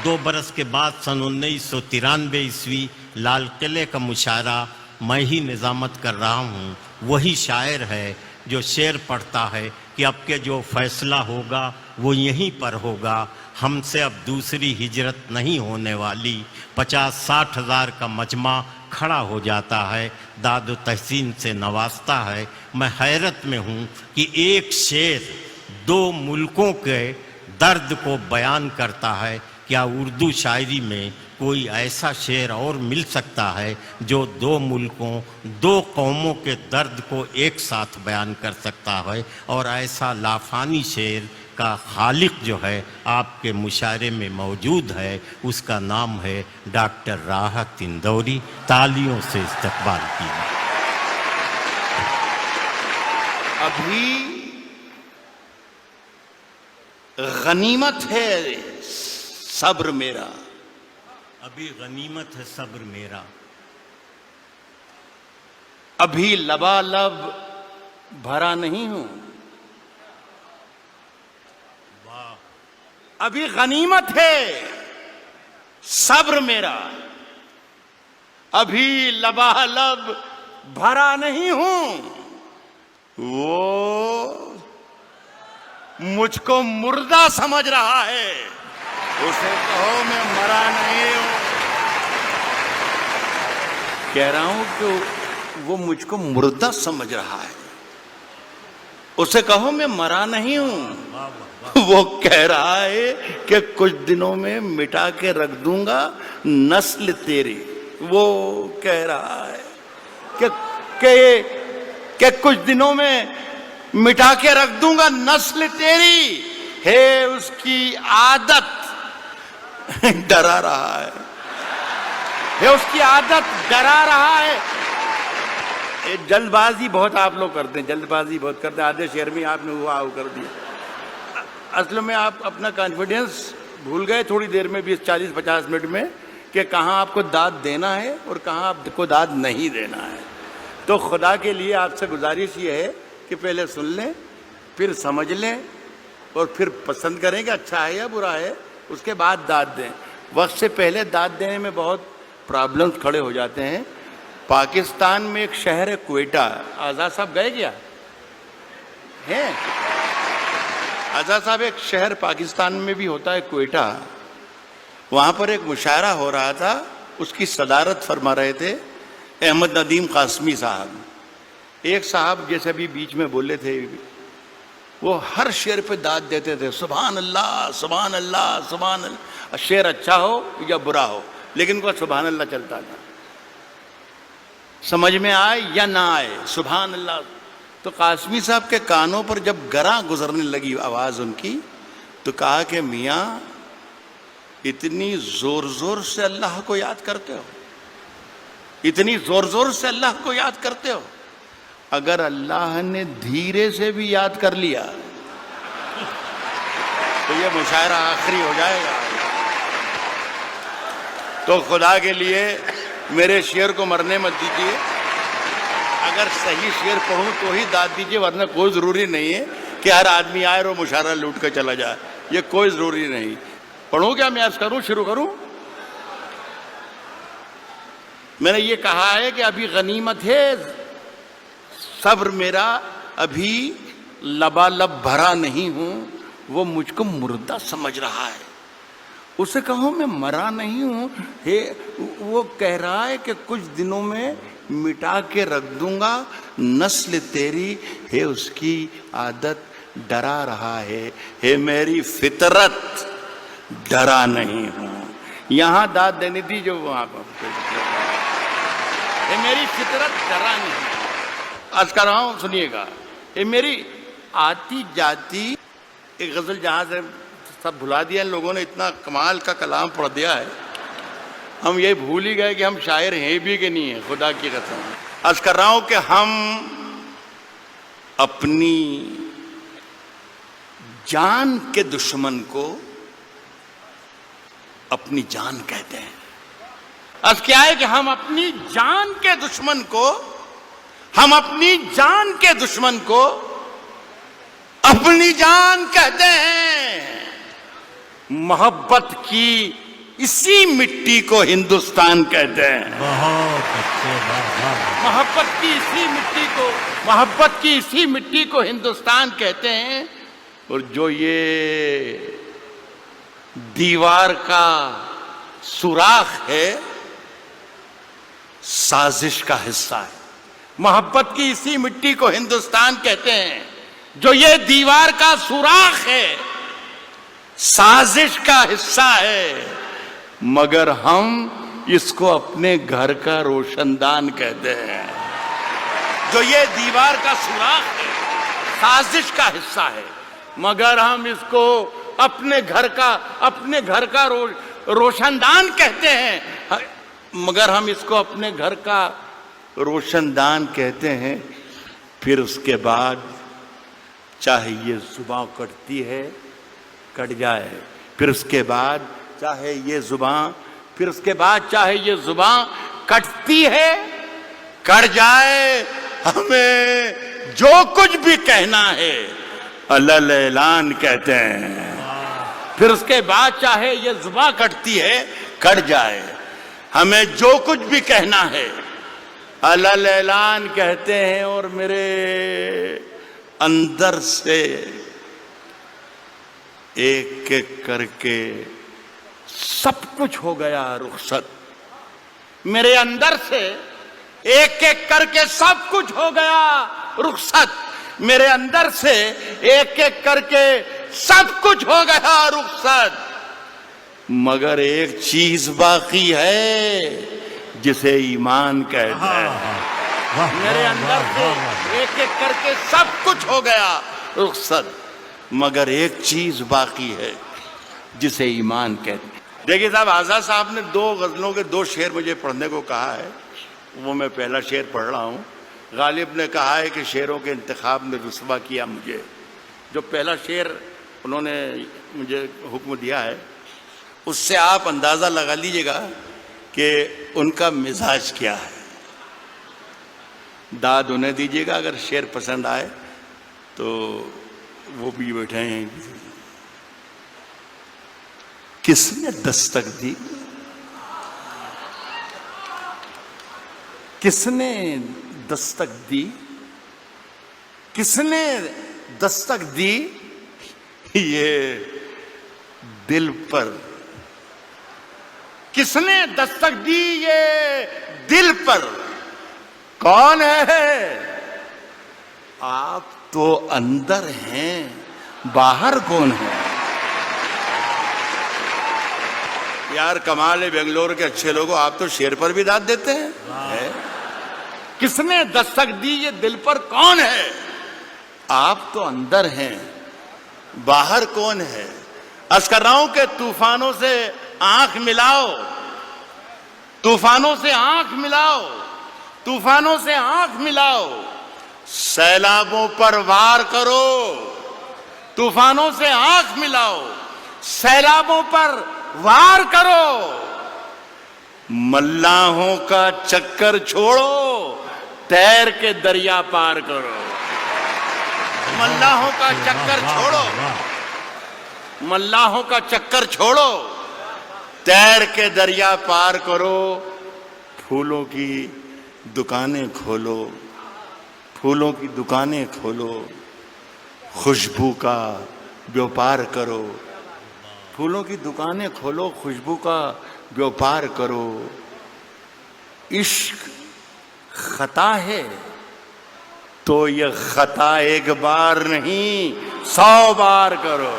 2 बरस के बाद सन 1993 ईस्वी लाल किले का मुशायरा मैं ही निज़ामत कर रहा हूँ। वही शायर है जो शेर पढ़ता है कि अब के जो फैसला होगा वो यहीं पर होगा, हमसे अब दूसरी हिजरत नहीं होने वाली। 50-60 हज़ार का मजमा खड़ा हो जाता है, दाद तहसीन से नवाजता है। मैं हैरत में हूँ कि एक शेर 2 मुल्कों के दर्द को बयान करता है। क्या उर्दू शायरी में कोई ऐसा शेर और मिल सकता है जो 2 मुल्कों 2 कौमों के दर्द को एक साथ बयान कर सकता है? और ऐसा लाफानी शेर का खालिक जो है आपके मुशायरे में मौजूद है, उसका नाम है डॉक्टर राहत इंदौरी। तालियों से इस्तकबाल कीजिए। अभी गनीमत है सब्र मेरा, अभी गनीमत है सब्र मेरा, अभी लबालब भरा नहीं हूं। अभी गनीमत है सब्र मेरा, अभी लबालब भरा नहीं हूं। वो मुझको मुर्दा समझ रहा है, उसे कहो मैं मरा नहीं हूं। कह रहा हूं कि वो मुझको मुर्दा समझ रहा है, उसे कहो मैं मरा नहीं हूं। वो कह रहा है कि कुछ दिनों में मिटा के रख दूंगा नस्ल तेरी। वो कह रहा है कि कुछ दिनों में मिटा के रख दूंगा नस्ल तेरी। है उसकी आदत डरा रहा है उसकी आदत डरा रहा है। जल्दबाजी बहुत आप लोग करते हैं, जल्दबाजी बहुत करते हैं। आधे शेर में आपने हुआ कर दिया। असल में आप अपना कॉन्फिडेंस भूल गए थोड़ी देर में, 20-40-50 मिनट में, कि कहाँ आपको दाद देना है और कहाँ आपको दाद नहीं देना है। तो खुदा के लिए आपसे गुजारिश ये है कि पहले सुन लें, फिर समझ लें और फिर पसंद करें कि अच्छा है या बुरा है, उसके बाद दाद दें। वक्त से पहले दाद देने में बहुत प्रॉब्लम्स खड़े हो जाते हैं। पाकिस्तान में एक शहर है क्वेटा, आज़ाद साहब गए क्या हैं? आज़ाद साहब, एक शहर पाकिस्तान में भी होता है क्वेटा, वहाँ पर एक मुशायरा हो रहा था, उसकी सदारत फरमा रहे थे अहमद नदीम कासमी साहब। एक साहब जैसे अभी बीच में बोले थे, वो हर शेर पे दाद देते थे, सुभान अल्लाह सुभान अल्लाह सुभान अल्लाह। शेर अच्छा हो या बुरा हो, लेकिन उनका सुभान अल्लाह चलता था, समझ में आए या ना आए, सुभान अल्लाह। तो कासमी साहब के कानों पर जब गरा गुजरने लगी आवाज़ उनकी, तो कहा कि मियाँ इतनी ज़ोर ज़ोर से अल्लाह को याद करते हो, इतनी ज़ोर ज़ोर से अल्लाह को याद करते हो, अगर अल्लाह ने धीरे से भी याद कर लिया तो ये मुशायरा आखिरी हो जाएगा। तो खुदा के लिए मेरे शेर को मरने मत दीजिए। अगर सही शेर पढ़ूं तो ही दाद दीजिए, वरना कोई ज़रूरी नहीं है कि हर आदमी आए और मुशायरा लूट कर चला जाए, ये कोई ज़रूरी नहीं। पढ़ूं क्या मैं आज करूं, शुरू करूं? मैंने ये कहा है कि अभी गनीमत है सब्र मेरा, अभी लबालब भरा नहीं हूं। वो मुझको मुर्दा समझ रहा है, उसे कहो मैं मरा नहीं हूं। वो कह रहा है कि कुछ दिनों में मिटा के रख दूंगा नस्ल तेरी। है उसकी आदत डरा रहा है मेरी फितरत डरा नहीं हूं। यहां दाद देनी थी जो वहां पर, मेरी फितरत डरा नहीं। आज कर रहा हूं, सुनिएगा। ये मेरी आती जाती एक गजल, जहां से सब भुला दिया इन लोगों ने, इतना कमाल का कलाम पढ़ दिया है, हम ये भूल ही गए कि हम शायर हैं भी कि नहीं है। खुदा की कसम आज कर रहा हूं कि हम अपनी जान के दुश्मन को अपनी जान कहते हैं। आज क्या है कि हम अपनी जान के दुश्मन को, हम अपनी जान के दुश्मन को अपनी जान कहते हैं। मोहब्बत की اسی مٹی کو ہندوستان کہتے ہیں. بہت اچھے، واہ واہ واہ. محبت کی اسی مٹی کو ہندوستان کہتے ہیں. اور جو یہ دیوار کا سوراخ ہے سازش کا حصہ ہے. محبت کی اسی مٹی کو ہندوستان کہتے ہیں. جو یہ دیوار کا سوراخ ہے سازش کا حصہ ہے، مگر ہم اس کو اپنے گھر کا روشن دان کہتے ہیں. جو یہ دیوار کا سوراخ ہے سازش کا حصہ ہے، مگر ہم اس کو اپنے گھر کا روشن دان کہتے ہیں. مگر ہم اس کو اپنے گھر کا روشن دان کہتے ہیں. پھر اس کے بعد چاہے یہ زباں کٹتی ہے کٹ جائے، پھر اس کے بعد چاہے یہ زباں کٹتی ہے کٹ جائے، ہمیں جو کچھ بھی کہنا ہے الل اعلان کہتے ہیں. پھر اس کے بعد چاہے یہ زباں کٹتی ہے کٹ جائے، ہمیں جو کچھ بھی کہنا ہے الل اعلان کہتے ہیں. اور میرے اندر سے ایک ایک کر کے سب کچھ ہو گیا رخصت. میرے اندر سے ایک ایک کر کے سب کچھ ہو گیا رخصت. میرے اندر سے ایک ایک کر کے سب کچھ ہو گیا رخصت. مگر ایک چیز باقی ہے جسے ایمان کہتے ہیں. میرے اندر سے ایک ایک کر کے سب کچھ ہو گیا رخصت، مگر ایک چیز باقی ہے جسے ایمان کہتے ہیں. دیکھیے صاحب، آزاد صاحب نے 2 غزلوں کے 2 شعر مجھے پڑھنے کو کہا ہے. وہ میں پہلا شعر پڑھ رہا ہوں. غالب نے کہا ہے کہ شعروں کے انتخاب میں رسوا کیا مجھے. جو پہلا شعر انہوں نے مجھے حکم دیا ہے اس سے آپ اندازہ لگا لیجئے گا کہ ان کا مزاج کیا ہے. داد انہیں دیجئے گا اگر شعر پسند آئے تو وہ بھی بیٹھے ہیں. کس نے دستک دی؟ کس نے دستک دی؟ کس نے دستک دی یہ دل پر؟ کس نے دستک دی یہ دل پر؟ کون ہے؟ آپ تو اندر ہیں، باہر کون ہے؟ یار کمال ہے بنگلور کے اچھے لوگوں، آپ تو شعر پر بھی داد دیتے ہیں. کس نے دستک دی یہ دل پر؟ کون ہے؟ آپ تو اندر ہیں، باہر کون ہے؟ عرض کر رہا ہوں کہ طوفانوں سے آنکھ ملاؤ، طوفانوں سے آنکھ ملاؤ، طوفانوں سے آنکھ ملاؤ، سیلابوں پر وار کرو. طوفانوں سے آنکھ ملاؤ، سیلابوں پر وار کرو. ملاحوں کا چکر چھوڑو، تیر کے دریا پار کرو. ملاحوں کا چکر چھوڑو، ملاحوں کا چکر چھوڑو، تیر کے دریا پار کرو. پھولوں کی دکانیں کھولو، پھولوں کی دکانیں کھولو، خوشبو کا بیوپار کرو. پھولوں کی دکانیں کھولو، خوشبو کا بیوپار کرو. عشق خطا ہے تو یہ خطا ایک بار نہیں 100 بار کرو.